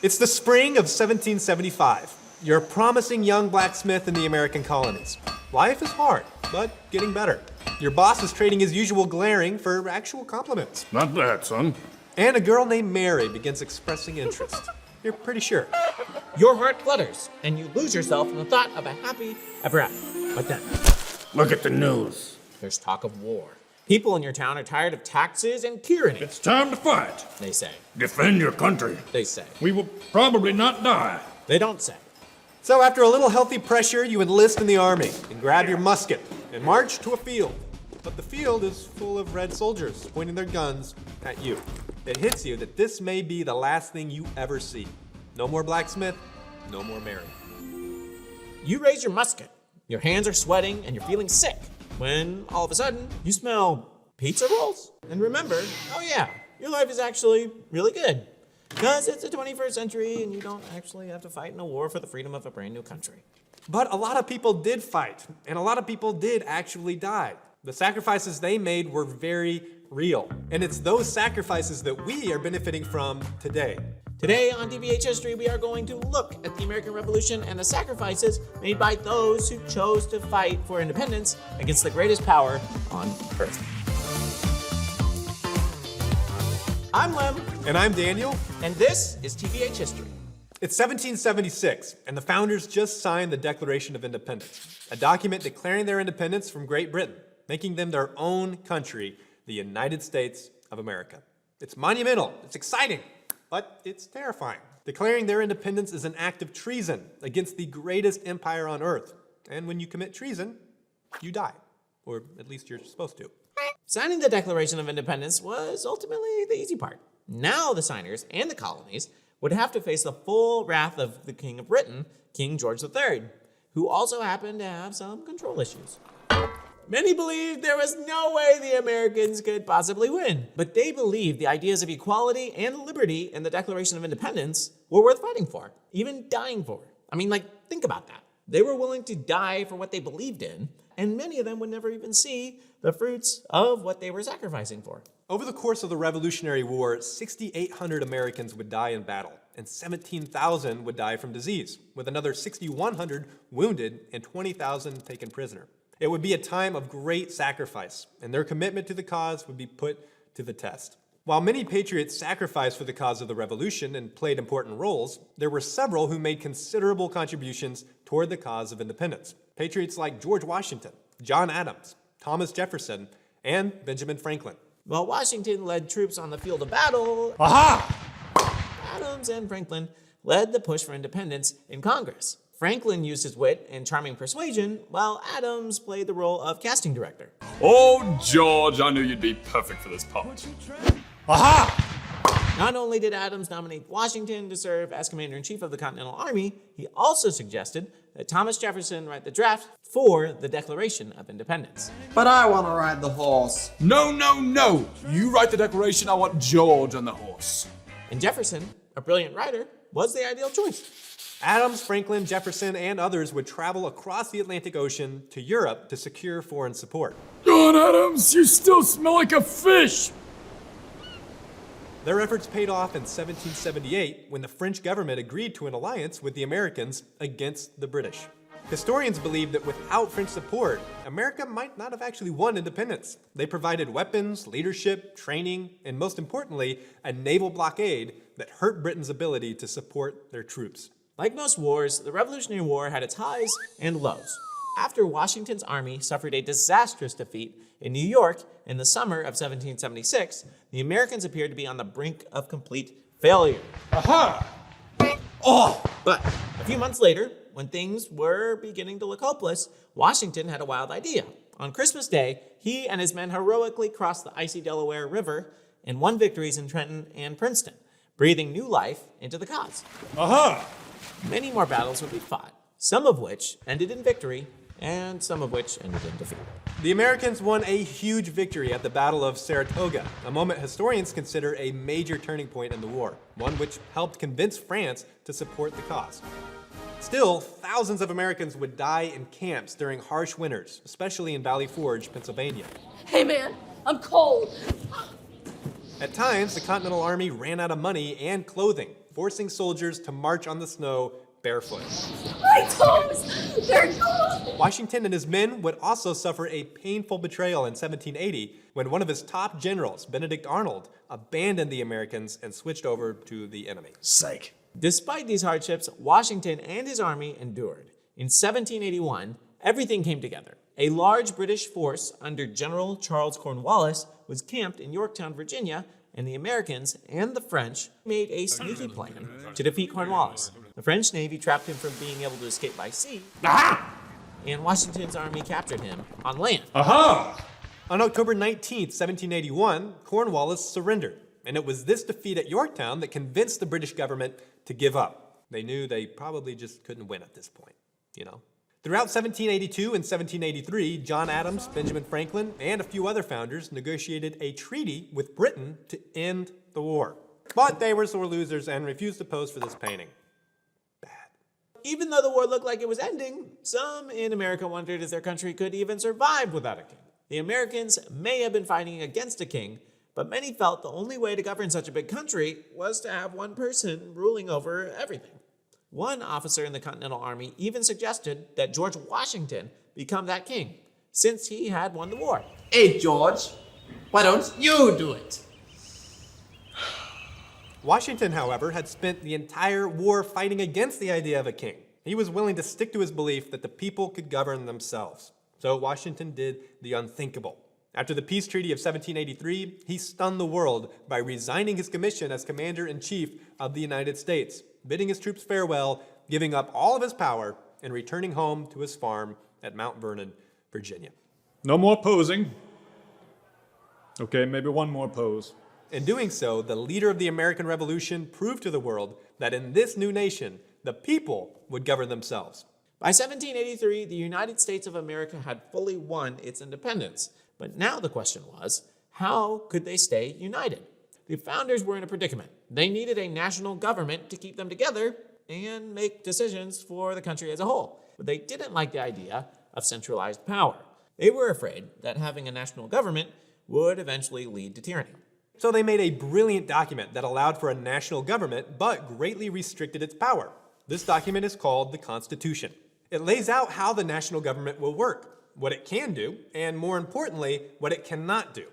It's the spring of 1775. You're a promising young blacksmith in the American colonies. Life is hard, but getting better. Your boss is trading his usual glaring for actual compliments. Not bad, son. And a girl named Mary begins expressing interest. You're pretty sure. Your heart flutters, and you lose yourself in the thought of a happy ever after. But then, Look at the news. there's talk of war. People in your town are tired of taxes and tyranny, It's time to fight. they say. Defend your country. They say. We will probably not die. They don't say. So after a little healthy pressure, you enlist in the army and grab your musket and march to a field. But the field is full of red soldiers pointing their guns at you. It hits you that this may be the last thing you ever see. No more blacksmith, no more Mary. You raise your musket. Your hands are sweating and you're feeling sick. When all of a sudden, you smell pizza rolls. And remember, oh yeah, your life is actually really good. Because it's the 21st century and you don't actually have to fight in a war for the freedom of a brand new country. But a lot of people did fight, and a lot of people did actually die. The sacrifices they made were very real. And it's those sacrifices that we are benefiting from today. Today on TBH History, we are going to look at the American Revolution and the sacrifices made by those who chose to fight for independence against the greatest power on earth. I'm Lem, And I'm Daniel. and this is TBH History. It's 1776, and the founders just signed the Declaration of Independence, a document declaring their independence from Great Britain, making them their own country, the United States of America. It's monumental, it's exciting, but it's terrifying. Declaring their independence is an act of treason against the greatest empire on earth. And when you commit treason, you die. Or at least you're supposed to. Signing the Declaration of Independence was ultimately the easy part. Now the signers and the colonies would have to face the full wrath of the King of Britain, King George III, who also happened to have some control issues. Many believed there was no way the Americans could possibly win, but they believed the ideas of equality and liberty in the Declaration of Independence were worth fighting for, even dying for. I mean, think about that. They were willing to die for what they believed in, and many of them would never even see the fruits of what they were sacrificing for. Over the course of the Revolutionary War, 6,800 Americans would die in battle, and 17,000 would die from disease, with another 6,100 wounded and 20,000 taken prisoner. It would be a time of great sacrifice, and their commitment to the cause would be put to the test. While many patriots sacrificed for the cause of the revolution and played important roles, there were several who made considerable contributions toward the cause of independence. Patriots like George Washington, John Adams, Thomas Jefferson, and Benjamin Franklin. While Washington led troops on the field of battle, Adams and Franklin led the push for independence in Congress. Franklin used his wit and charming persuasion, while Adams played the role of casting director. Oh, George, I knew you'd be perfect for this part. Not only did Adams nominate Washington to serve as commander-in-chief of the Continental Army, he also suggested that Thomas Jefferson write the draft for the Declaration of Independence. But I want to ride the horse. No, no, no. You write the declaration, I want George on the horse. And Jefferson, a brilliant writer, was the ideal choice. Adams, Franklin, Jefferson, and others would travel across the Atlantic Ocean to Europe to secure foreign support. John Adams, you still smell like a fish. Their efforts paid off in 1778 when the French government agreed to an alliance with the Americans against the British. Historians believe that without French support, America might not have actually won independence. They provided weapons, leadership, training, and most importantly, a naval blockade that hurt Britain's ability to support their troops. Like most wars, the Revolutionary War had its highs and lows. After Washington's army suffered a disastrous defeat in New York in the summer of 1776, the Americans appeared to be on the brink of complete failure. But a few months later, when things were beginning to look hopeless, Washington had a wild idea. On Christmas Day, he and his men heroically crossed the icy Delaware River and won victories in Trenton and Princeton, breathing new life into the cause. Many more battles would be fought, some of which ended in victory, and some of which ended in defeat. The Americans won a huge victory at the Battle of Saratoga, a moment historians consider a major turning point in the war, one which helped convince France to support the cause. Still, thousands of Americans would die in camps during harsh winters, especially in Valley Forge, Pennsylvania. Hey man, I'm cold. At times, the Continental Army ran out of money and clothing, forcing soldiers to march on the snow barefoot. My toes! They're gone! Washington and his men would also suffer a painful betrayal in 1780 when one of his top generals, Benedict Arnold, abandoned the Americans and switched over to the enemy. Psych. Despite these hardships, Washington and his army endured. In 1781, everything came together. A large British force under General Charles Cornwallis was camped in Yorktown, Virginia, and the Americans and the French made a sneaky plan to defeat Cornwallis. The French Navy trapped him from being able to escape by sea, and Washington's army captured him on land. Aha! On October 19, 1781, Cornwallis surrendered, and it was this defeat at Yorktown that convinced the British government to give up. They knew they probably just couldn't win at this point, you know? Throughout 1782 and 1783, John Adams, Benjamin Franklin, and a few other founders negotiated a treaty with Britain to end the war. But they were sore losers and refused to pose for this painting. Bad. Even though the war looked like it was ending, some in America wondered if their country could even survive without a king. The Americans may have been fighting against a king, but many felt the only way to govern such a big country was to have one person ruling over everything. One officer in the Continental Army even suggested that George Washington become that king, since he had won the war. Hey, George, why don't you do it? Washington, however, had spent the entire war fighting against the idea of a king. He was willing to stick to his belief that the people could govern themselves. So Washington did the unthinkable. After the peace treaty of 1783, he stunned the world by resigning his commission as commander-in-chief of the United States, bidding his troops farewell, giving up all of his power, and returning home to his farm at Mount Vernon, Virginia. No more posing. Okay, maybe one more pose. In doing so, the leader of the American Revolution proved to the world that in this new nation, the people would govern themselves. By 1783, the United States of America had fully won its independence. But now the question was, how could they stay united? The founders were in a predicament. They needed a national government to keep them together and make decisions for the country as a whole. But they didn't like the idea of centralized power. They were afraid that having a national government would eventually lead to tyranny. So they made a brilliant document that allowed for a national government, but greatly restricted its power. This document is called the Constitution. It lays out how the national government will work, what it can do, and more importantly, what it cannot do.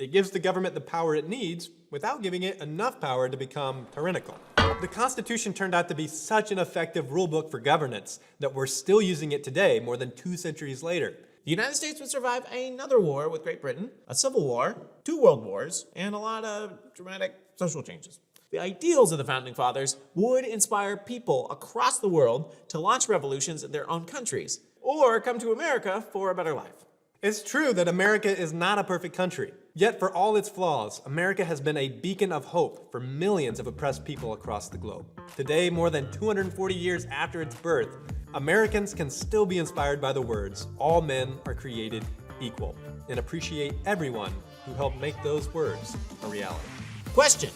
It gives the government the power it needs without giving it enough power to become tyrannical. The Constitution turned out to be such an effective rulebook for governance that we're still using it today, more than 2 centuries later. The United States would survive another war with Great Britain, a civil war, 2 world wars, and a lot of dramatic social changes. The ideals of the Founding Fathers would inspire people across the world to launch revolutions in their own countries, or come to America for a better life. It's true that America is not a perfect country. Yet for all its flaws, America has been a beacon of hope for millions of oppressed people across the globe. Today, more than 240 years after its birth, Americans can still be inspired by the words, "All men are created equal," and appreciate everyone who helped make those words a reality. Question: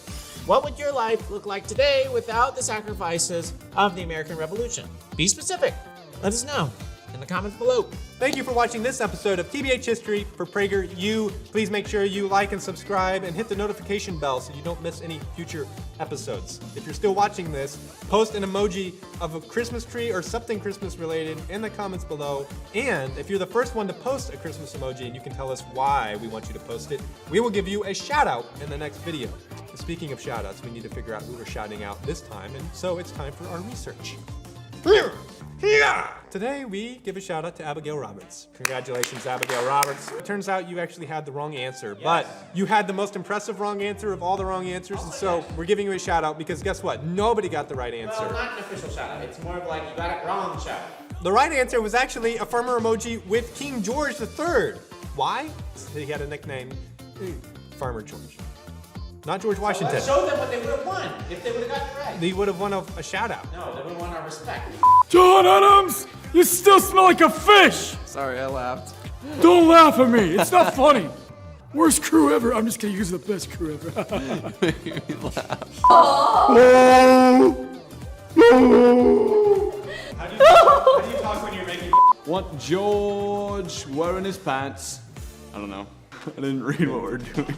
what would your life look like today without the sacrifices of the American Revolution? Be specific. Let us know in the comments below. Thank you for watching this episode of TBH History for PragerU. Please make sure you like and subscribe and hit the notification bell so you don't miss any future episodes. If you're still watching this, post an emoji of a Christmas tree or something Christmas related in the comments below. And if you're the first one to post a Christmas emoji and you can tell us why we want you to post it, we will give you a shout out in the next video. Speaking of shout outs, we need to figure out who we're shouting out this time, and so it's time for our research. Today, we give a shout out to Abigail Roberts. Congratulations, Abigail Roberts. It turns out you actually had the wrong answer, but you had the most impressive wrong answer of all the wrong answers, and so we're giving you a shout out because guess what? Nobody got the right answer. Well, not an official shout out. It's more of like you got it wrong shout out. The right answer was actually a farmer emoji with King George III. Why? He had a nickname, Farmer George. Not George Washington. Let's show them what they would have won if they would have got it right. They would have won a shout out. No, they would have won our respect. John Adams, you still smell like a fish! Sorry, I laughed. Don't laugh at me, it's not funny. Worst crew ever. I'm just kidding, you're the best crew ever. Made me laugh. How do you talk when you're making Want George wearing his pants? I don't know. I didn't read what we're doing.